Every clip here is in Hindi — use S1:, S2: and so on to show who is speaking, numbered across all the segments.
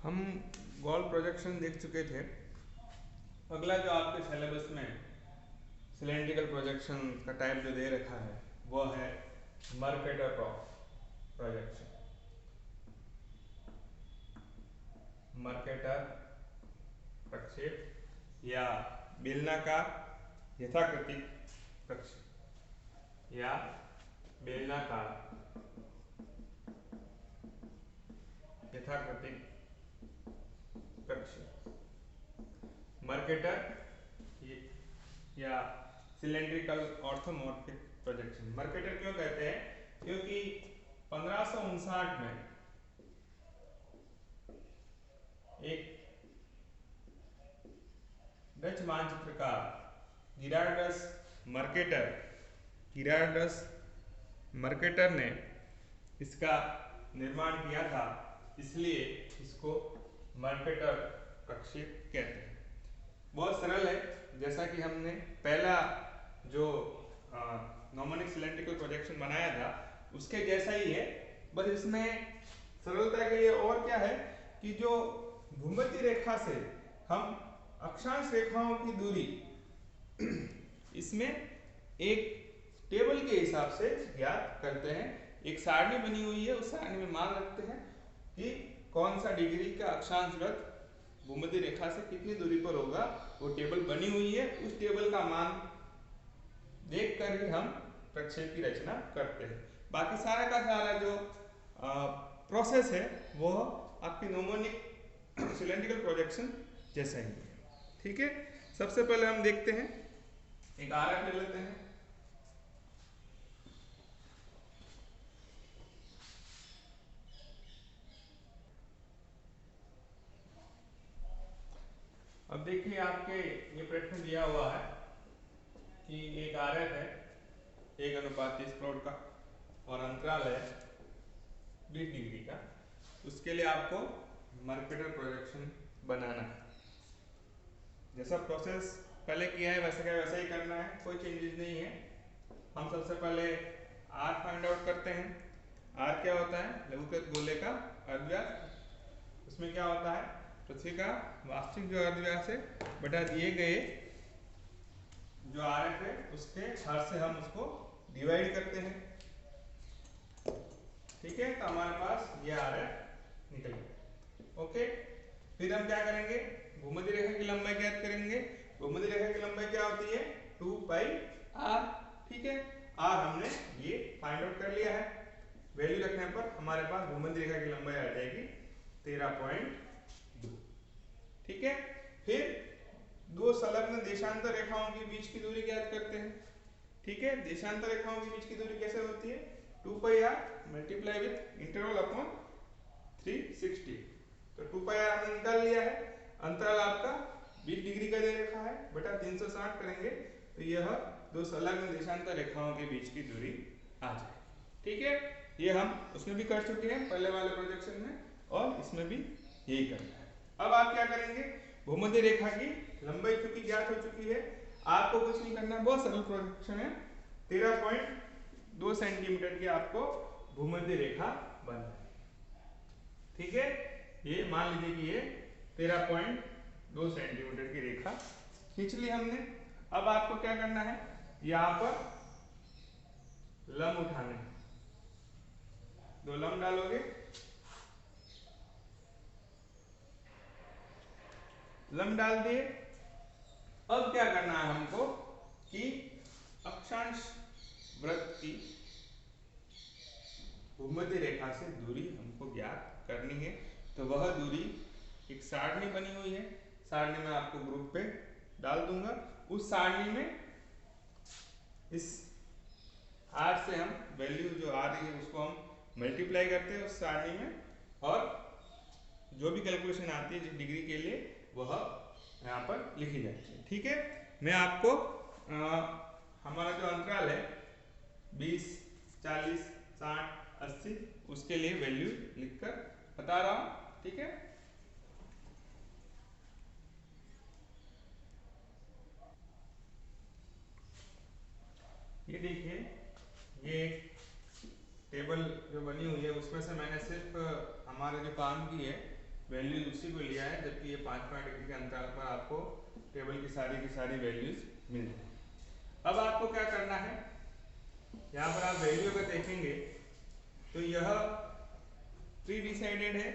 S1: हम गॉल प्रोजेक्शन देख चुके थे। अगला जो आपके सिलेबस में सिलेंड्रिकल प्रोजेक्शन का टाइप जो दे रखा है वो है मर्केटर प्रोजेक्शन। मर्केटर प्रक्षेप या बेलनाकार यथाकृतिक प्रक्षेप या बेलनाकार यथाकृतिक प्रक्षेप। मर्केटर या सिलेंड्रिकल ऑर्थोमॉर्फिक प्रोजेक्शन। मर्केटर क्यों कहते हैं? क्योंकि 1559 में एक डच मानचित्रकार गिरार्डस मर्केटर ने इसका निर्माण किया था, इसलिए इसको मर्केटर प्रक्षेप कहते हैं। बहुत सरल है, जैसा कि हमने पहला जो नॉर्मोनिक सिलेंड्रिकल प्रोजेक्शन बनाया था उसके जैसा ही है। बस इसमें सरलता के लिए और क्या है कि जो भूमध्य रेखा से हम अक्षांश रेखाओं की दूरी इसमें एक टेबल के हिसाब से ज्ञात करते हैं। एक सारणी बनी हुई है, उस सारणी में मान रखते हैं कि कौन सा डिग्री का अक्षांश वृत्त भूमध्य रेखा से कितनी दूरी पर होगा। वो टेबल बनी हुई है, उस टेबल का मान देख कर ही हम प्रक्षेप की रचना करते हैं। बाकी सारा का सारा जो प्रोसेस है वो आपकी नॉर्मोनिक सिलेंड्रिकल प्रोजेक्शन जैसा ही है। ठीक है, सबसे पहले हम देखते हैं, एक आरेख ले लेते हैं। अब देखिए, आपके ये प्रश्न दिया हुआ है कि एक आरेख है 1:30 करोड़ का और अंतराल है 20 डिग्री का। उसके लिए आपको मर्केटर प्रोजेक्शन बनाना है। जैसा प्रोसेस पहले किया है वैसा ही करना है, कोई चेंजेस नहीं है। हम सबसे पहले आर फाइंड आउट करते हैं। आर क्या होता है? लघुकृत गोले का अर्धव्यास। उसमें क्या होता है? पृथ्वी का वास्तविक जो अर्धव्यास है बटा दिए गए जो आरेख है उसके हर से हम उसको डिवाइड करते हैं। ठीक है, तो हमारे पास ये आरेख निकल गया। ओके, फिर हम क्या करेंगे? भूमध्य रेखा की लंबाई ज्ञात करेंगे। भूमध्य रेखा की लंबाई क्या होती है? 2 पाई आर। ठीक है, आर हमने ये फाइंड आउट कर लिया है। वैल्यू रखने पर हमारे पास भूमध्य रेखा की लंबाई आ जाएगी 13.2। ठीक है, फिर दो संलग्न देशांतर रेखाओं के बीच की दूरी ज्ञात करते हैं। ठीक है, देशांतर रेखाओं के बीच की दूरी कैसे होती है? 2 pi r multiply with interval upon 360। तो 2 पाई आर हमने निकाल लिया है। अंतराल आपका 20 डिग्री का दे रखा है, बटा 360 करेंगे तो यह दो संलग्न देशांतर रेखाओं के बीच की दूरी आ जाएगी। ठीक है, ये हम उसमें भी कर चुके हैं पहले वाले प्रोजेक्शन में, और इसमें भी यही करना है। अब आप क्या करेंगे? भूमध्य रेखा की लंबाई चूंकि ज्ञात हो चुकी है, आपको कुछ नहीं करना है, बहुत सरल प्रोजेक्शन है। 13.2 सेंटीमीटर की आपको भूमध्य रेखा बनना है। ठीक है, ये मान लीजिए कि ये 13.2 सेंटीमीटर की रेखा खींच ली हमने। अब आपको क्या करना है? यहाँ पर लंब उठाने, दो लंब डालोगे, लंब डाल दिए। अब क्या करना है हमको कि अक्षांश वृत्त की भूमध्य रेखा से दूरी हमको ज्ञात करनी है। तो वह दूरी एक सारणी बनी हुई है, सारणी में आपको ग्रुप पे डाल दूंगा। उस सारणी में इस आर से हम वैल्यू जो आ रही है उसको हम मल्टीप्लाई करते हैं उस सारणी में, और जो भी कैलकुलेशन आती है जिस डिग्री के लिए वह यहाँ पर लिखी जाती है। ठीक है, मैं आपको हमारा जो अंतराल है 20, 40, 60, 80 उसके लिए वैल्यू लिखकर बता रहा हूँ। ठीक है, ये देखिए, ये टेबल जो बनी हुई है उसमें से मैंने सिर्फ हमारे जो काम की है वैल्यूज उसी को लिया है, जबकि ये 5 डिग्री के अंतराल पर आपको टेबल की सारी वैल्यूज मिल जाए। अब आपको क्या करना है, यहाँ पर आप वैल्यू अगर देखेंगे तो यह प्री डिसाइडेड है,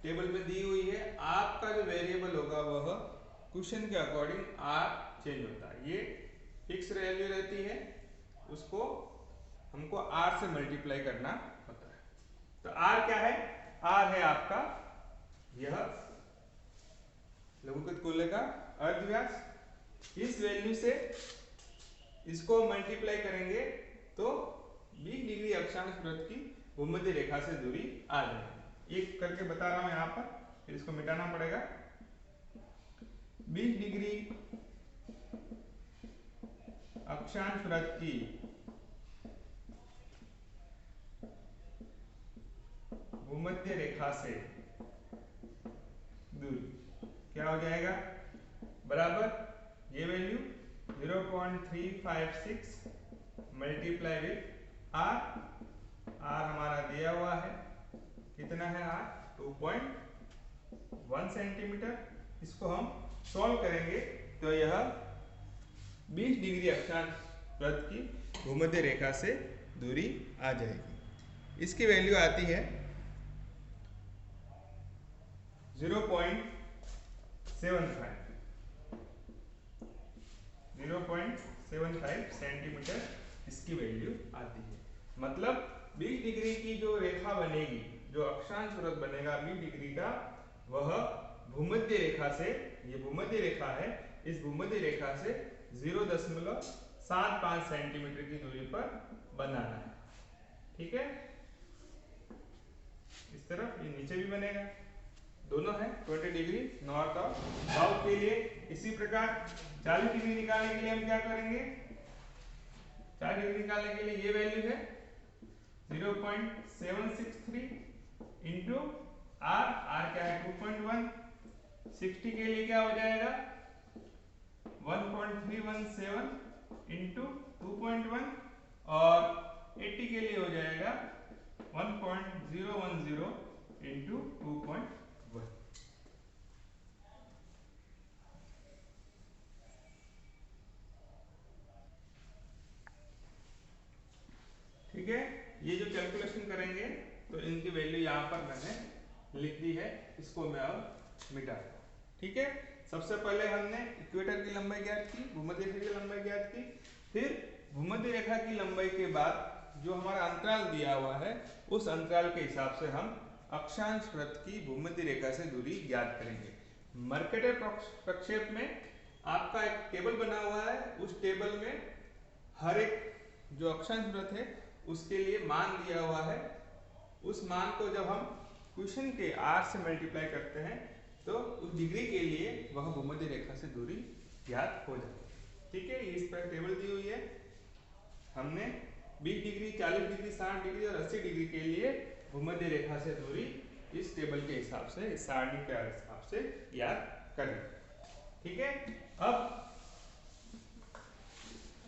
S1: टेबल में दी हुई है। आपका जो वेरिएबल होगा वह क्वेश्चन के अकॉर्डिंग आर चेंज होता है। ये फिक्स वैल्यू रहती है, उसको हमको आर से मल्टीप्लाई करना होता है। तो आर क्या है, आर है आपका यह लघुगत गोले का अर्धव्यास। इस वैल्यू से इसको मल्टीप्लाई करेंगे तो 20 डिग्री अक्षांश वृत्त की भूमध्य रेखा से दूरी आ जाएगी। एक करके बता रहा हूं यहां पर, फिर इसको मिटाना पड़ेगा। 20 डिग्री अक्षांश वृत्त की भूमध्य रेखा से दूरी क्या हो जाएगा, बराबर ये value 0.356 multiply with R. R हमारा दिया हुआ है, कितना है आर, 2.1 सेंटीमीटर। इसको हम सॉल्व करेंगे तो यह 20 डिग्री अक्षांश वृत्त की भूमध्य रेखा से दूरी आ जाएगी। इसकी वैल्यू आती है 0.75 सेंटीमीटर इसकी वैल्यू आती है। मतलब 20 डिग्री की जो रेखा बनेगी, जो अक्षांश वृत्त बनेगा 20 डिग्री का, वह भूमध्य रेखा से, ये भूमध्य रेखा है, इस भूमध्य रेखा से 0.75 सेंटीमीटर की दूरी पर बनाना है। ठीक है, इस तरफ ये नीचे भी बनेगा, दोनों है 20 डिग्री नॉर्थ और साउथ के लिए। इसी प्रकार 40 डिग्री निकालने के लिए हम क्या करेंगे, 40 डिग्री निकालने के लिए ये वैल्यू है 0.763 इंटू आर, आर क्या है 2.1, 60 के लिए क्या हो जाएगा 1.317 इंटू 2.1, और 80 के लिए हो जाएगा 1.010 इंटू 2.1। ठीक है, ये जो कैलकुलेशन करेंगे तो इनकी वैल्यू यहाँ पर मैंने लिख दी है, इसको मैं अब मिटा दूँ। ठीक है, सबसे पहले हमने इक्वेटर की लंबाई ज्ञात की, भूमध्य रेखा की लंबाई ज्ञात की, फिर भूमध्य रेखा की लंबाई के बाद जो हमारा अंतराल दिया हुआ है उस अंतराल के हिसाब से हम अक्षांश वृत्त की भूमध्य रेखा से दूरी ज्ञात करेंगे। मर्केटर प्रक्षेप में आपका एक टेबल बना हुआ है, उस टेबल में हर एक जो अक्षांश वृत्त है उसके लिए मान दिया हुआ है। उस मान को जब हम क्वेश्चन के आर से मल्टीप्लाई करते हैं तो उस डिग्री के लिए वह भूमध्य रेखा से दूरी ज्ञात हो जाती है। ठीक है, इस पर टेबल दी हुई है, हमने 20 डिग्री, 40 डिग्री, 60 डिग्री और 80 डिग्री के लिए भूमध्य रेखा से दूरी इस टेबल के हिसाब से, इस सारणी के हिसाब से ज्ञात करें। ठीक है, अब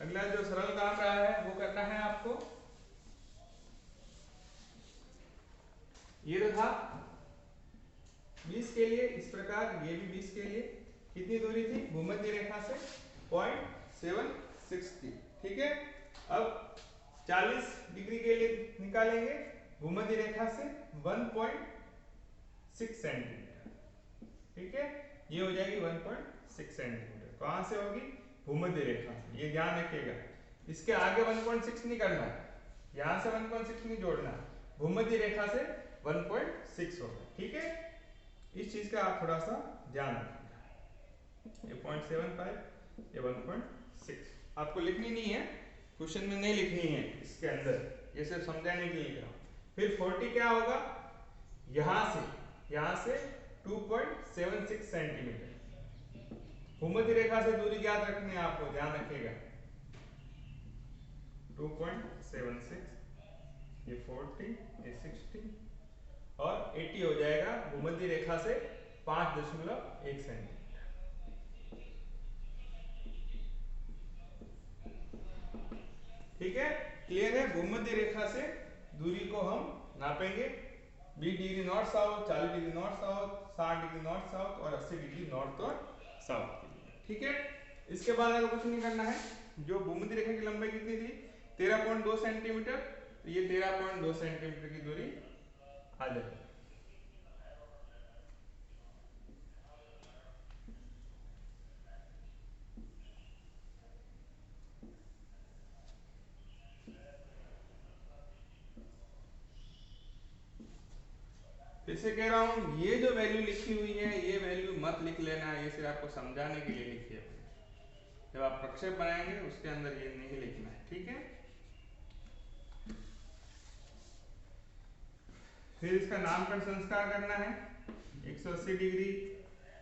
S1: अगला जो सरल काम रहा है वो करना है आपको। ये रहा 20 के लिए, इस प्रकार ये भी 20 के लिए कितनी दूरी थी भूमध्य रेखा से 0.763। ठीक है, अब 40 डिग्री के लिए निकालेंगे भूमध्य रेखा से 1.6 सेंटीमीटर। ठीक है, ये हो जाएगी 1.6 सेंटीमीटर। कहां से होगी, भूमध्य रेखा से, ये ध्यान रखिएगा। इसके आगे 1.6 नहीं करना है, यहां से 1.6 नहीं जोड़ना, भूमध्य रेखा से 1.6 होगा। ठीक है, इस चीज का आप थोड़ा सा ध्यान रखिएगा। ये 0.75, ये 1.6 आपको लिखनी नहीं है, क्वेश्चन में नहीं लिखनी है, इसके अंदर ये सिर्फ समझाने के लिए लिख रहा हूं। फिर 40 क्या होगा, यहां से 2.76 सेंटीमीटर। भूमध्य रेखा से दूरी ज्ञात रखनी है आपको, ध्यान रखिएगा। 2.76, ये 40, ये 60 और 80 हो जाएगा भूमध्य रेखा से 5.1 सेंटीमीटर। ठीक है, क्लियर है। भूमध्य रेखा से दूरी को हम नापेंगे। 20 degree north south, 40 degree north south, 60 degree north south और 80 डिग्री नॉर्थ और साउथ के लिए। ठीक है, इसके बाद अगर कुछ नहीं करना है, जो भूमध्य रेखा की लंबाई कितनी थी 13.2 सेंटीमीटर, तो ये 13.2 सेंटीमीटर की दूरी आ जाएगी। फिर से कह रहा हूं, ये जो वैल्यू लिखी हुई है ये वैल्यू मत लिख लेना, ये सिर्फ आपको समझाने के लिए लिखी है। जब आप प्रक्षेप बनाएंगे उसके अंदर ये नहीं लिखना है। ठीक है, फिर इसका नामकरण संस्कार करना है। 180 डिग्री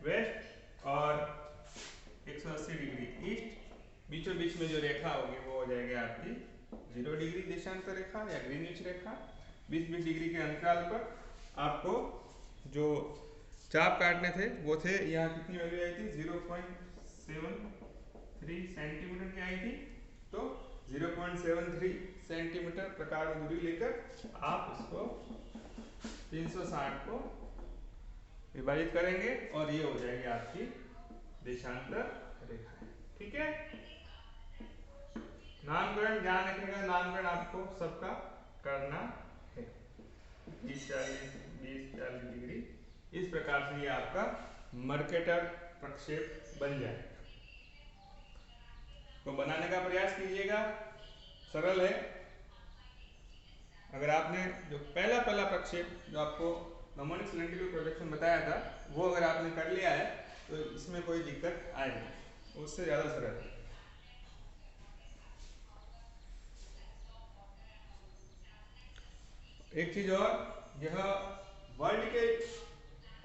S1: वेस्ट और 180 डिग्री ईस्ट, बीचों बीच में जो रेखा होगी वो हो जाएगी आपकी 0 डिग्री देशांतर रेखा या ग्रीनिच रेखा। 20-20 डिग्री के अंतराल पर आपको जो चाप काटने थे वो थे, यहाँ कितनी वैल्यू आई थी 0.73 सेंटीमीटर की आई थी, तो 0.73 सेंटीमीटर प्रकार दूरी लेकर आप इसको 360 को विभाजित करेंगे और ये हो जाएगी आपकी देशांतर रेखा। ठीक है, नामकरण ध्यान रखने का, नामकरण आपको सबका करना है। 20-40 डिग्री इस प्रकार से ये आपका मर्केटर प्रक्षेप बन जाए। तो बनाने का प्रयास कीजिएगा, सरल है। अगर आपने जो पहला प्रक्षेप जो आपको नमोनिक सिलेंडरिकल प्रोजेक्शन बताया था वो अगर आपने कर लिया है तो इसमें कोई दिक्कत आएगी, उससे ज़्यादा सरल है। एक चीज और, यह वर्ल्ड के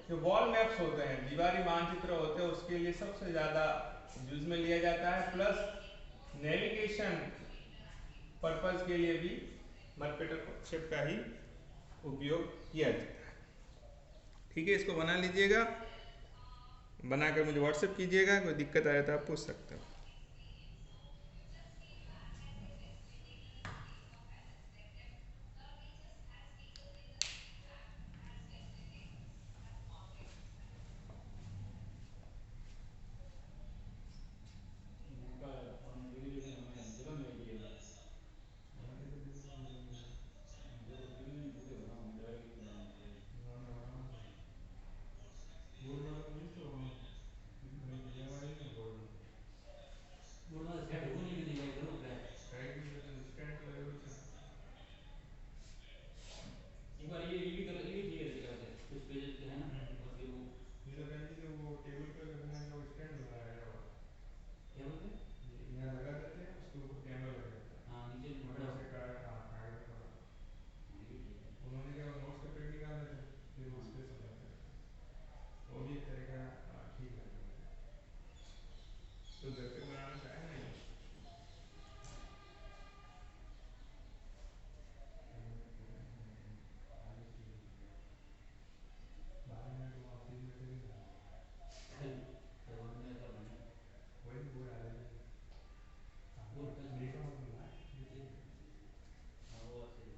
S1: जो वॉल मैप्स होते हैं, दीवारी मानचित्र होते हैं, उसके लिए सबसे ज़्यादा यूज में लिया जाता है, प्लस नेविगेशन पर्पज के लिए भी मर्केटर प्रक्षेप का ही उपयोग किया जाता है। ठीक है, इसको बना लीजिएगा, बनाकर मुझे व्हाट्सएप कीजिएगा, कोई दिक्कत आए तो आप पूछ सकते हो।
S2: एक बार ये भी कर, ये भी ठीक है क्या कहते हैं, कुछ पेजेस है ना, और फिर वो
S1: ये तो बहन जी से वो टेबल पे रखने का वो स्टैंड लगाया हुआ है,
S2: क्या बोलते हैं,
S1: ये यहाँ लगा देते हैं, उसके ऊपर कैमरा लग जाता है,
S2: हाँ नीचे
S1: और
S2: बड़ा
S1: ऐसे कागज में पड़ा।
S2: हाँ ये भी ठीक है।
S1: उन्होंने क्या नोट्स का पेज निकालते थे, फिर
S2: हाँ
S1: उस पे समझाते थे, वो भी एक तरह का ठीक लगा मुझे। तो घर पे बनाना चाहे नहीं बाद में तो आप फ्री में चले जाओ,
S2: तो रोड में ऐसा बने
S1: वही वो डाले थे
S2: वो टच
S1: नहीं का मतलब है ये
S2: ये,
S1: ठीक है।
S2: हाँ वो बात सही है।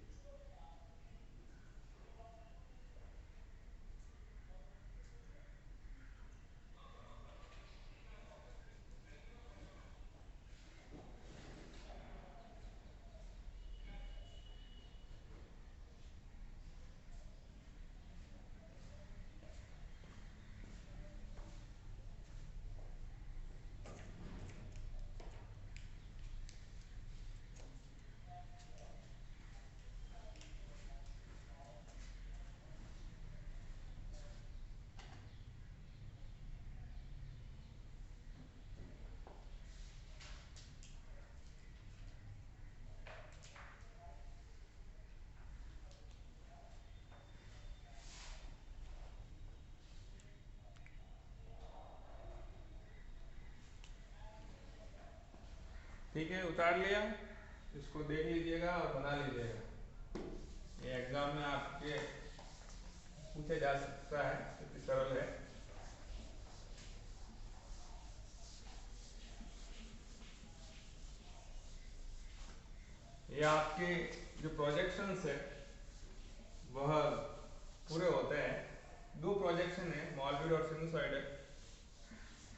S1: ठीक है, उतार लिया, इसको देख लीजिएगा और बना लीजिएगा, ये एग्जाम में आपके पूछा जा सकता है, इतनी सरल है। ये आपके जो प्रोजेक्शंस है वह ऑल्विड और सिनुसॉइड है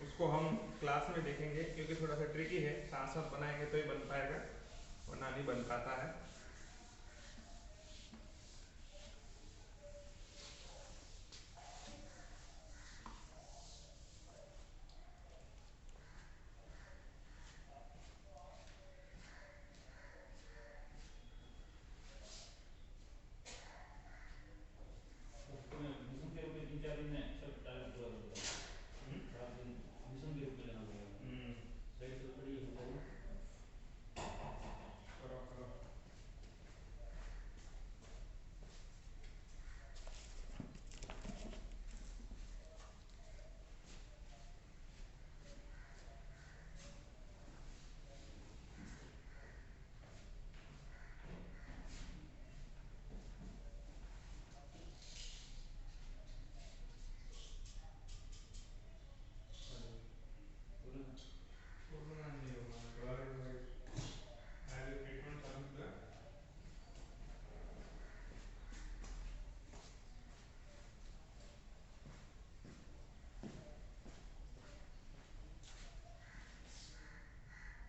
S1: उसको हम क्लास में देखेंगे, क्योंकि थोड़ा सा ट्रिकी है, साथ साथ बनाएंगे तो ही बन पाएगा वरना नहीं बन पाता है।